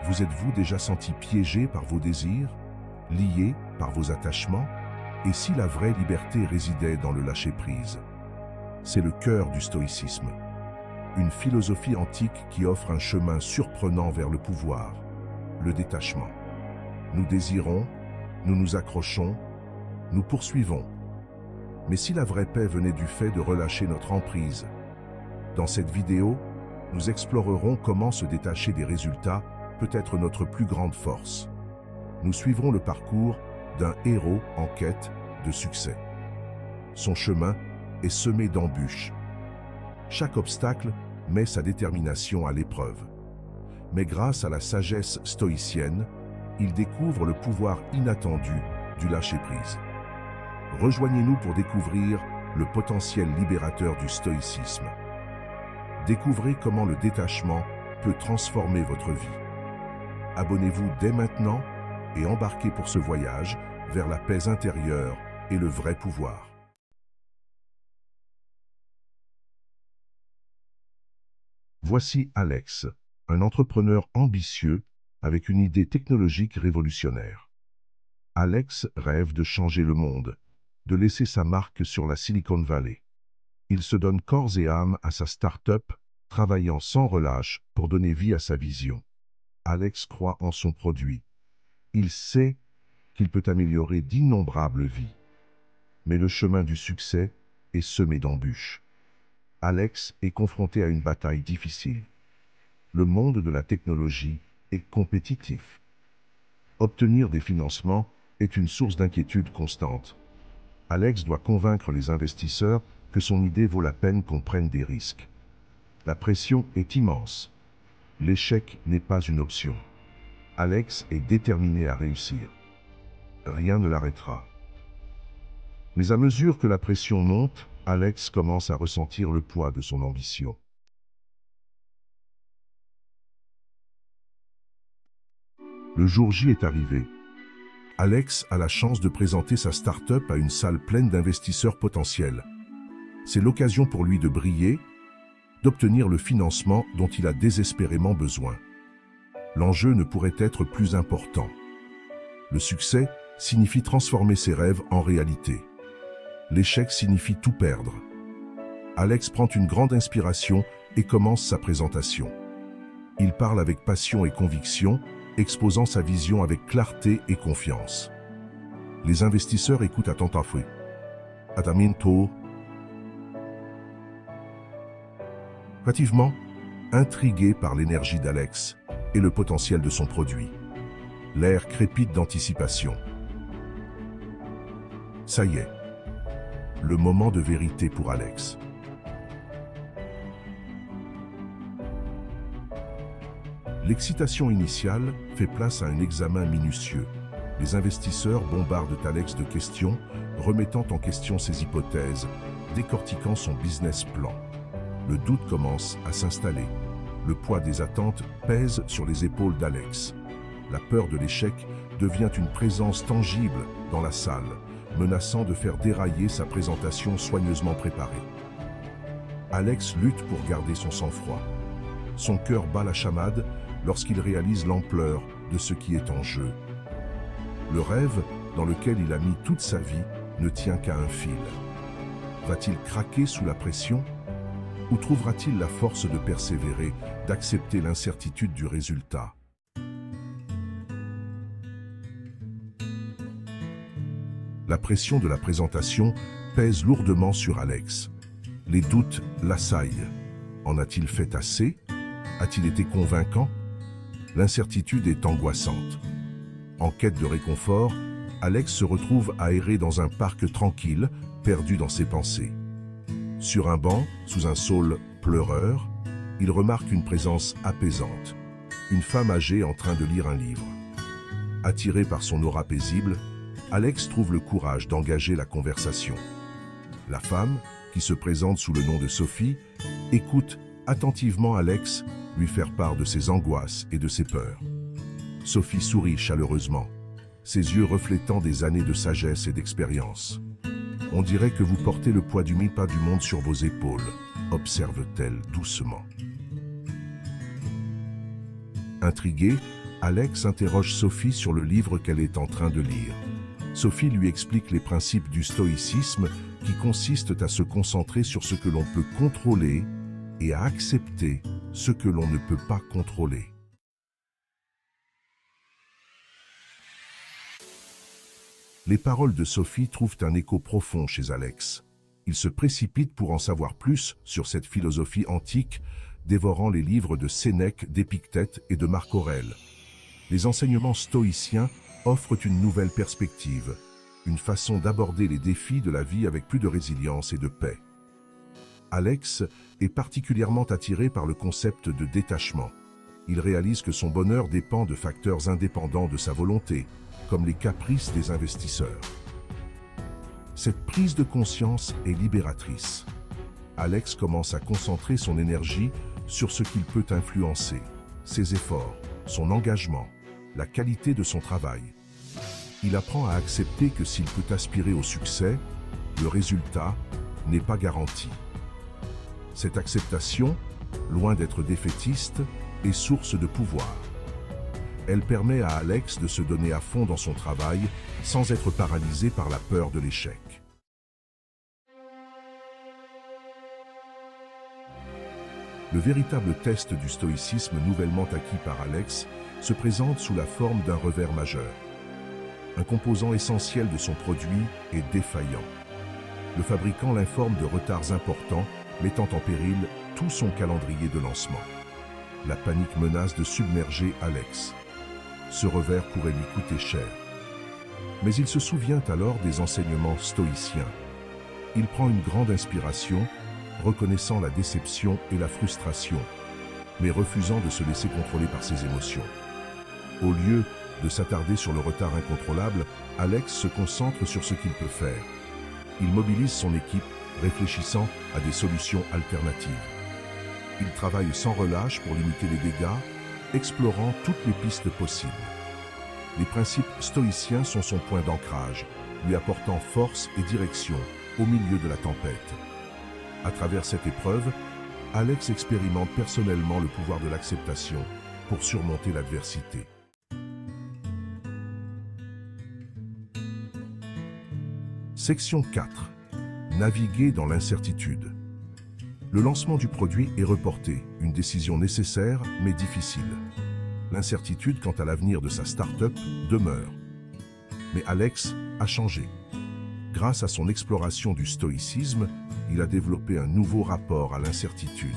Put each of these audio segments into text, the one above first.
Vous êtes-vous déjà senti piégé par vos désirs, lié par vos attachements? Et si la vraie liberté résidait dans le lâcher-prise? C'est le cœur du stoïcisme, une philosophie antique qui offre un chemin surprenant vers le pouvoir, le détachement. Nous désirons, nous nous accrochons, nous poursuivons. Mais si la vraie paix venait du fait de relâcher notre emprise? Dans cette vidéo, nous explorerons comment se détacher des résultats peut être notre plus grande force. Nous suivrons le parcours d'un héros en quête de succès. Son chemin est semé d'embûches. Chaque obstacle met sa détermination à l'épreuve. Mais grâce à la sagesse stoïcienne, il découvre le pouvoir inattendu du lâcher-prise. Rejoignez-nous pour découvrir le potentiel libérateur du stoïcisme. Découvrez comment le détachement peut transformer votre vie. Abonnez-vous dès maintenant et embarquez pour ce voyage vers la paix intérieure et le vrai pouvoir. Voici Alex, un entrepreneur ambitieux avec une idée technologique révolutionnaire. Alex rêve de changer le monde, de laisser sa marque sur la Silicon Valley. Il se donne corps et âme à sa start-up, travaillant sans relâche pour donner vie à sa vision. Alex croit en son produit. Il sait qu'il peut améliorer d'innombrables vies. Mais le chemin du succès est semé d'embûches. Alex est confronté à une bataille difficile. Le monde de la technologie est compétitif. Obtenir des financements est une source d'inquiétude constante. Alex doit convaincre les investisseurs que son idée vaut la peine qu'on prenne des risques. La pression est immense. L'échec n'est pas une option. Alex est déterminé à réussir. Rien ne l'arrêtera. Mais à mesure que la pression monte, Alex commence à ressentir le poids de son ambition. Le jour J est arrivé. Alex a la chance de présenter sa start-up à une salle pleine d'investisseurs potentiels. C'est l'occasion pour lui de briller, d'obtenir le financement dont il a désespérément besoin. L'enjeu ne pourrait être plus important. Le succès signifie transformer ses rêves en réalité. L'échec signifie tout perdre. Alex prend une grande inspiration et commence sa présentation. Il parle avec passion et conviction, exposant sa vision avec clarté et confiance. Les investisseurs écoutent attentivement. Relativement intrigués par l'énergie d'Alex et le potentiel de son produit. L'air crépite d'anticipation. Ça y est, le moment de vérité pour Alex. L'excitation initiale fait place à un examen minutieux. Les investisseurs bombardent Alex de questions, remettant en question ses hypothèses, décortiquant son business plan. Le doute commence à s'installer. Le poids des attentes pèse sur les épaules d'Alex. La peur de l'échec devient une présence tangible dans la salle, menaçant de faire dérailler sa présentation soigneusement préparée. Alex lutte pour garder son sang-froid. Son cœur bat la chamade lorsqu'il réalise l'ampleur de ce qui est en jeu. Le rêve dans lequel il a mis toute sa vie ne tient qu'à un fil. Va-t-il craquer sous la pression? Ou trouvera-t-il la force de persévérer, d'accepter l'incertitude du résultat? La pression de la présentation pèse lourdement sur Alex. Les doutes l'assaillent. En a-t-il fait assez? A-t-il été convaincant? L'incertitude est angoissante. En quête de réconfort, Alex se retrouve aéré dans un parc tranquille, perdu dans ses pensées. Sur un banc, sous un saule pleureur, il remarque une présence apaisante. Une femme âgée en train de lire un livre. Attiré par son aura paisible, Alex trouve le courage d'engager la conversation. La femme, qui se présente sous le nom de Sophie, écoute attentivement Alex lui faire part de ses angoisses et de ses peurs. Sophie sourit chaleureusement, ses yeux reflétant des années de sagesse et d'expérience. On dirait que vous portez le poids du pas du monde sur vos épaules, observe-t-elle doucement. Intrigué, Alex interroge Sophie sur le livre qu'elle est en train de lire. Sophie lui explique les principes du stoïcisme qui consistent à se concentrer sur ce que l'on peut contrôler et à accepter ce que l'on ne peut pas contrôler. Les paroles de Sophie trouvent un écho profond chez Alex. Il se précipite pour en savoir plus sur cette philosophie antique, dévorant les livres de Sénèque, d'Épictète et de Marc Aurèle. Les enseignements stoïciens offrent une nouvelle perspective, une façon d'aborder les défis de la vie avec plus de résilience et de paix. Alex est particulièrement attiré par le concept de détachement. Il réalise que son bonheur dépend de facteurs indépendants de sa volonté, comme les caprices des investisseurs. Cette prise de conscience est libératrice. Alex commence à concentrer son énergie sur ce qu'il peut influencer, ses efforts, son engagement, la qualité de son travail. Il apprend à accepter que s'il peut aspirer au succès, le résultat n'est pas garanti. Cette acceptation, loin d'être défaitiste, est source de pouvoir. Elle permet à Alex de se donner à fond dans son travail sans être paralysé par la peur de l'échec. Le véritable test du stoïcisme nouvellement acquis par Alex se présente sous la forme d'un revers majeur. Un composant essentiel de son produit est défaillant. Le fabricant l'informe de retards importants, mettant en péril tout son calendrier de lancement. La panique menace de submerger Alex. Ce revers pourrait lui coûter cher. Mais il se souvient alors des enseignements stoïciens. Il prend une grande inspiration, reconnaissant la déception et la frustration, mais refusant de se laisser contrôler par ses émotions. Au lieu de s'attarder sur le retard incontrôlable, Alex se concentre sur ce qu'il peut faire. Il mobilise son équipe, réfléchissant à des solutions alternatives. Il travaille sans relâche pour limiter les dégâts, explorant toutes les pistes possibles. Les principes stoïciens sont son point d'ancrage, lui apportant force et direction au milieu de la tempête. À travers cette épreuve, Alex expérimente personnellement le pouvoir de l'acceptation pour surmonter l'adversité. Section 4. Naviguer dans l'incertitude. Le lancement du produit est reporté, une décision nécessaire mais difficile. L'incertitude quant à l'avenir de sa start-up demeure. Mais Alex a changé. Grâce à son exploration du stoïcisme, il a développé un nouveau rapport à l'incertitude.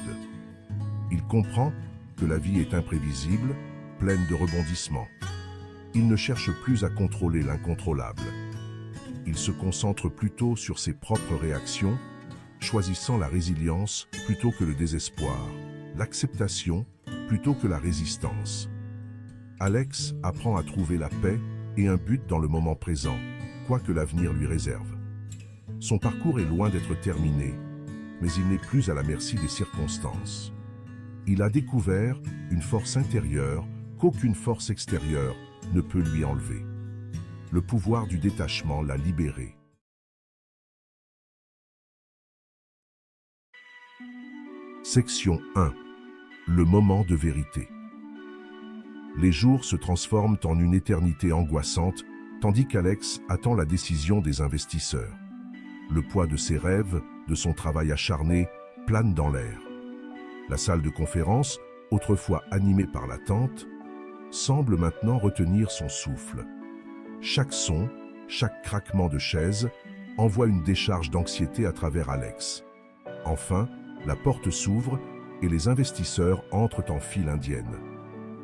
Il comprend que la vie est imprévisible, pleine de rebondissements. Il ne cherche plus à contrôler l'incontrôlable. Il se concentre plutôt sur ses propres réactions, choisissant la résilience plutôt que le désespoir, l'acceptation plutôt que la résistance. Alex apprend à trouver la paix et un but dans le moment présent, quoi que l'avenir lui réserve. Son parcours est loin d'être terminé, mais il n'est plus à la merci des circonstances. Il a découvert une force intérieure qu'aucune force extérieure ne peut lui enlever. Le pouvoir du détachement l'a libéré. Section 1. Le moment de vérité. Les jours se transforment en une éternité angoissante, tandis qu'Alex attend la décision des investisseurs. Le poids de ses rêves, de son travail acharné, plane dans l'air. La salle de conférence, autrefois animée par l'attente, semble maintenant retenir son souffle. Chaque son, chaque craquement de chaise, envoie une décharge d'anxiété à travers Alex. Enfin, la porte s'ouvre et les investisseurs entrent en file indienne,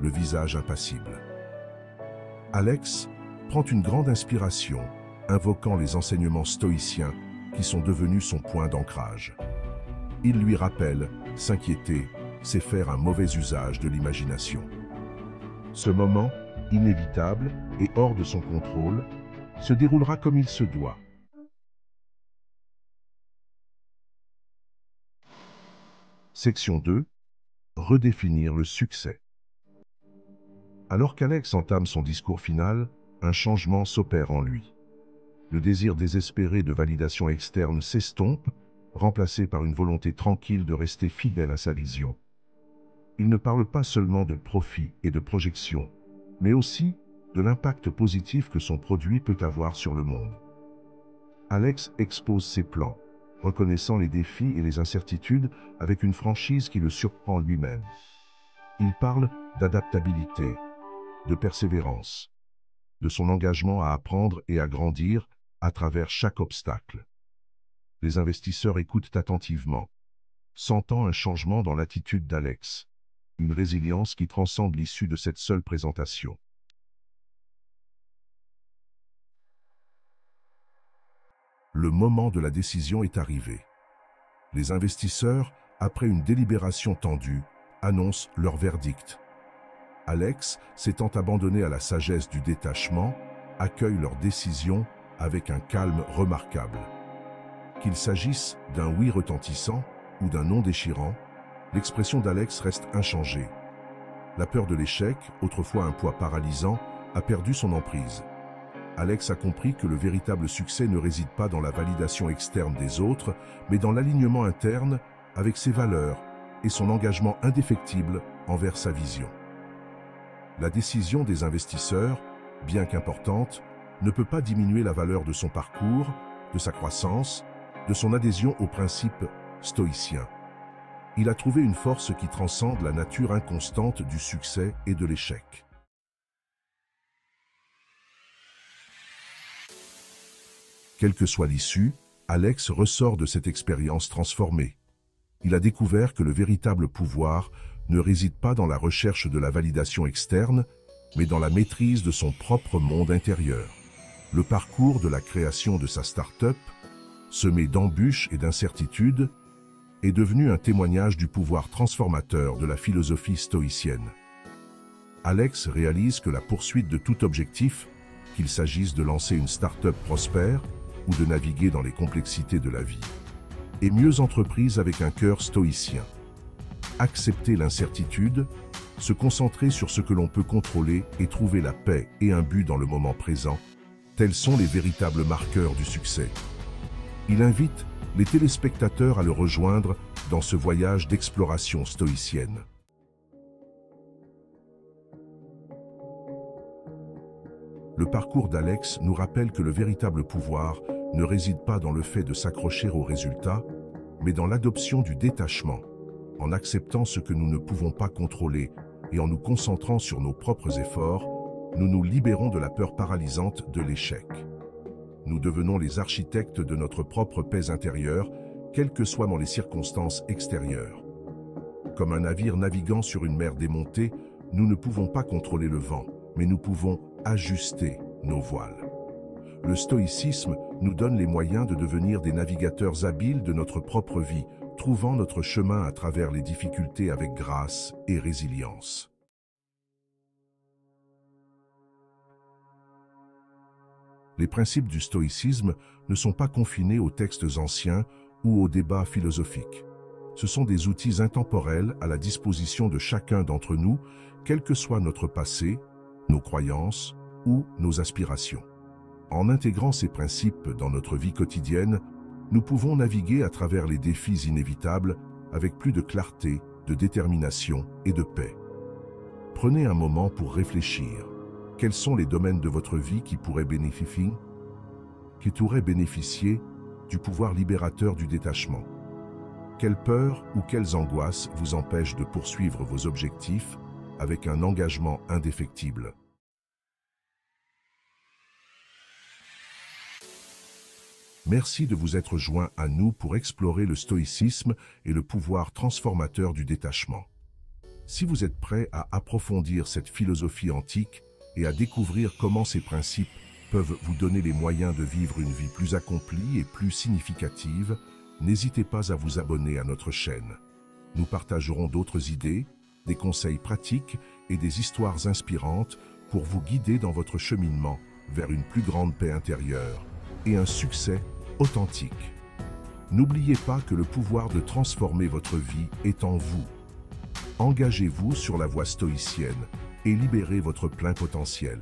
le visage impassible. Alex prend une grande inspiration, invoquant les enseignements stoïciens qui sont devenus son point d'ancrage. Il lui rappelle, s'inquiéter, c'est faire un mauvais usage de l'imagination. Ce moment, inévitable et hors de son contrôle, se déroulera comme il se doit. Section 2. Redéfinir le succès. Alors qu'Alex entame son discours final, un changement s'opère en lui. Le désir désespéré de validation externe s'estompe, remplacé par une volonté tranquille de rester fidèle à sa vision. Il ne parle pas seulement de profit et de projection. mais aussi de l'impact positif que son produit peut avoir sur le monde. Alex expose ses plans, reconnaissant les défis et les incertitudes avec une franchise qui le surprend lui-même. Il parle d'adaptabilité, de persévérance, de son engagement à apprendre et à grandir à travers chaque obstacle. Les investisseurs écoutent attentivement, sentant un changement dans l'attitude d'Alex, une résilience qui transcende l'issue de cette seule présentation. Le moment de la décision est arrivé. Les investisseurs, après une délibération tendue, annoncent leur verdict. Alex, s'étant abandonné à la sagesse du détachement, accueille leur décision avec un calme remarquable. Qu'il s'agisse d'un oui retentissant ou d'un non déchirant, l'expression d'Alex reste inchangée. La peur de l'échec, autrefois un poids paralysant, a perdu son emprise. Alex a compris que le véritable succès ne réside pas dans la validation externe des autres, mais dans l'alignement interne avec ses valeurs et son engagement indéfectible envers sa vision. La décision des investisseurs, bien qu'importante, ne peut pas diminuer la valeur de son parcours, de sa croissance, de son adhésion aux principes stoïciens. Il a trouvé une force qui transcende la nature inconstante du succès et de l'échec. Quelle que soit l'issue, Alex ressort de cette expérience transformée. Il a découvert que le véritable pouvoir ne réside pas dans la recherche de la validation externe, mais dans la maîtrise de son propre monde intérieur. Le parcours de la création de sa start-up, semé d'embûches et d'incertitudes, est devenu un témoignage du pouvoir transformateur de la philosophie stoïcienne. Alex réalise que la poursuite de tout objectif, qu'il s'agisse de lancer une start-up prospère ou de naviguer dans les complexités de la vie, est mieux entreprise avec un cœur stoïcien. Accepter l'incertitude, se concentrer sur ce que l'on peut contrôler et trouver la paix et un but dans le moment présent, tels sont les véritables marqueurs du succès. Il invite les téléspectateurs à le rejoindre dans ce voyage d'exploration stoïcienne. Le parcours d'Alex nous rappelle que le véritable pouvoir ne réside pas dans le fait de s'accrocher aux résultats, mais dans l'adoption du détachement, en acceptant ce que nous ne pouvons pas contrôler et en nous concentrant sur nos propres efforts, nous nous libérons de la peur paralysante de l'échec. Nous devenons les architectes de notre propre paix intérieure, quelles que soient les circonstances extérieures. Comme un navire naviguant sur une mer démontée, nous ne pouvons pas contrôler le vent, mais nous pouvons ajuster nos voiles. Le stoïcisme nous donne les moyens de devenir des navigateurs habiles de notre propre vie, trouvant notre chemin à travers les difficultés avec grâce et résilience. Les principes du stoïcisme ne sont pas confinés aux textes anciens ou aux débats philosophiques. Ce sont des outils intemporels à la disposition de chacun d'entre nous, quel que soit notre passé, nos croyances ou nos aspirations. En intégrant ces principes dans notre vie quotidienne, nous pouvons naviguer à travers les défis inévitables avec plus de clarté, de détermination et de paix. Prenez un moment pour réfléchir. Quels sont les domaines de votre vie qui pourraient bénéficier du pouvoir libérateur du détachement? Quelles peurs ou quelles angoisses vous empêchent de poursuivre vos objectifs avec un engagement indéfectible? Merci de vous être joint à nous pour explorer le stoïcisme et le pouvoir transformateur du détachement. Si vous êtes prêt à approfondir cette philosophie antique et à découvrir comment ces principes peuvent vous donner les moyens de vivre une vie plus accomplie et plus significative, n'hésitez pas à vous abonner à notre chaîne. Nous partagerons d'autres idées, des conseils pratiques et des histoires inspirantes pour vous guider dans votre cheminement vers une plus grande paix intérieure et un succès authentique. N'oubliez pas que le pouvoir de transformer votre vie est en vous. Engagez-vous sur la voie stoïcienne et libérez votre plein potentiel.